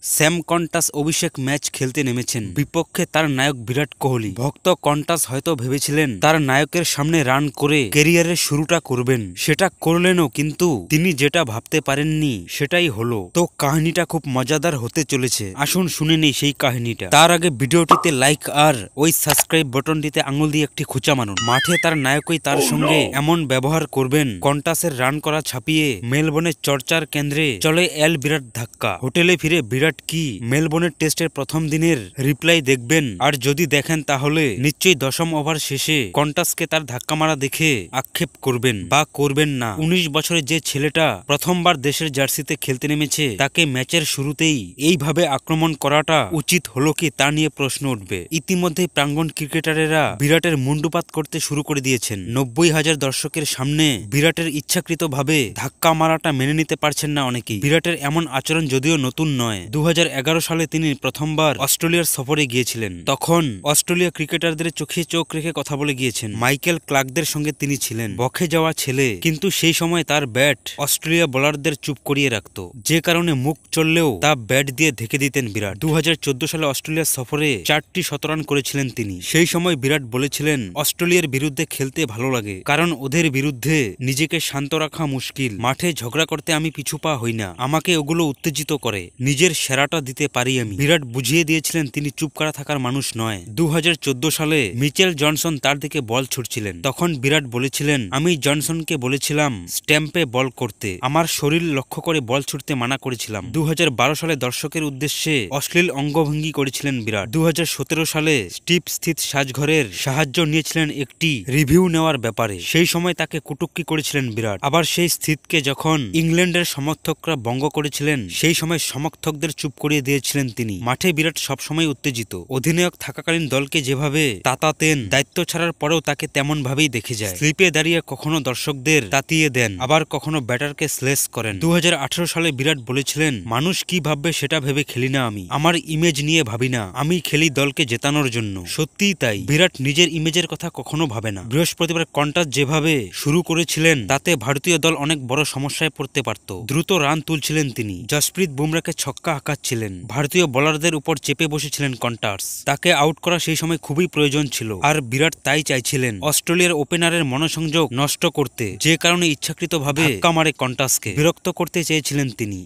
Sam কন্টাস অভিষেক match খেলতে নেমেছেন, বিপক্ষে তার নায়ক বিরাট কোহলি। ভক্ত কন্টাস হয়তো ভেবেছিলেন তার নায়কের সামনে রান করে ক্যারিয়ারের শুরুটা করবেন, সেটা করলেনও, কিন্তু তিনি যেটা ভাবতে পারেননি সেটাই হলো। তো কাহিনীটা খুব মজাদার হতে চলেছে, আসুন শুনে নেই সেই কাহিনীটা। তার আগে ভিডিওটিতে লাইক আর ওই সাবস্ক্রাইব বাটনটিতে আঙুল দিয়ে একটি খোঁচা মারুন। মাঠে তার নায়কই তার সঙ্গে এমন ব্যবহার করবেন, কন্টাসের রান করা ছাপিয়ে মেলবোর্নের চর্চার কেন্দ্রে চলে এল বিরাট ধাক্কা। হোটেলে ফিরে বিরাট কি মেলবোর্নের টেস্টের প্রথম দিনের রিপ্লাই দেখবেন, আর যদি দেখেন তাহলে নিশ্চয়ই দশম ওভার শেষে কন্টাসকে তার ধাক্কা মারা দেখে আক্ষেপ করবেন বা করবেন না। ১৯ বছরের যে ছেলেটা প্রথমবার দেশের জার্সিতে খেলতে নেমেছে, তাকে ম্যাচের শুরুতেই এইভাবে আক্রমণ করাটা উচিত হলো কি, তা নিয়ে প্রশ্ন উঠবে। ইতিমধ্যে প্রাঙ্গণ ক্রিকেটারেরা বিরাটের মুন্ডুপাত করতে শুরু করে দিয়েছেন। ৯০,০০০ দর্শকের সামনে বিরাটের ইচ্ছাকৃতভাবে ধাক্কা মারাটা মেনে নিতে পারছেন না অনেকেই। বিরাটের এমন আচরণ যদিও নতুন নয়, ২০১১ সালে তিনি প্রথমবার অস্ট্রেলিয়ার সফরে গিয়েছিলেন। তখন অস্ট্রেলিয়া ক্রিকেটারদের চোখে চোখ রেখে কথা বলে গিয়েছেন। মাইকেল ক্লার্কদের সঙ্গে তিনি ছিলেন বকে যাওয়া ছেলে, কিন্তু সেই সময় তার ব্যাট অস্ট্রেলিয়া বোলারদের চুপ করিয়ে রাখত, যে কারণে মুখ চললেও তা ব্যাট দিয়ে ঢেকে দিতেন বিরাট। ২০১৪ সালে অস্ট্রেলিয়া সফরে ৪টি শতরান করেছিলেন তিনি। সেই সময় বিরাট বলেছিলেন, অস্ট্রেলিয়ার বিরুদ্ধে খেলতে ভালো লাগে, কারণ ওদের বিরুদ্ধে নিজেকে শান্ত রাখা মুশকিল। মাঠে ঝগড়া করতে আমি পিছু পা হই না, আমাকে ওগুলো উত্তেজিত করে, নিজের সেরাটা দিতে পারি আমি। বিরাট বুঝিয়ে দিয়েছিলেন তিনি চুপ করা থাকার মানুষ নয়। ২০১৪ সালে মিচেল জনসন তার দিকে বল ছুটছিলেন, তখন বিরাট বলেছিলেন, আমি জনসনকে বলেছিলাম স্ট্যাম্পে বল করতে, আমার শরীর লক্ষ্য করে বল ছুটতে মানা করেছিলাম। ২০১২ সালে দর্শকের উদ্দেশ্যে অশ্লীল অঙ্গভঙ্গি করেছিলেন বিরাট। ২০১৭ সালে স্টিভ স্থিত সাজঘরের সাহায্য নিয়েছিলেন একটি রিভিউ নেওয়ার ব্যাপারে, সেই সময় তাকে কুটুক্তি করেছিলেন বিরাট। আবার সেই স্থিতকে যখন ইংল্যান্ডের সমর্থকরা ভঙ্গ করেছিলেন, সেই সময় সমর্থকদের চুপ করিয়ে দিয়েছিলেন তিনি। মাঠে বিরাট সবসময় উত্তেজিত, অধিনায়ক থাকাকালীন দলকে যেভাবে তাতাতেন, দায়িত্ব ছাড়ার পরেও তাকে তেমন ভাবেই দেখে যায়। স্লিপে দাঁড়িয়ে কখনো দর্শকদের তাতিয়ে দেন, আবার কখনো ব্যাটারকে স্লেস করেন। ২০১৮ সালে বিরাট বলেছিলেন, মানুষ কি ভাববে সেটা ভেবে খেলি না আমি, আমার ইমেজ নিয়ে ভাবি না, আমি খেলি দলকে জেতানোর জন্য। সত্যিই তাই, বিরাট নিজের ইমেজের কথা কখনো ভাবে না। বৃহস্পতিবার কন্টাস যেভাবে শুরু করেছিলেন, তাতে ভারতীয় দল অনেক বড় সমস্যায় পড়তে পারত। দ্রুত রান তুলছিলেন তিনি, জসপ্রীত বুমরাকে ছক্কা হাঁকাচ্ছিলেন, ভারতীয় বোলারদের উপর চেপে বসেছিলেন কন্টাস। তাকে আউট করা সেই সময় খুবই প্রয়োজন ছিল, আর বিরাট তাই চাইছিলেন, অস্ট্রেলিয়ার ওপেনারের মনোসংযোগ নষ্ট করতে, যে কারণে ইচ্ছাকৃতভাবে ধাক্কা মারে কন্টাসকে বিরক্ত করতে চেয়েছিলেন তিনি।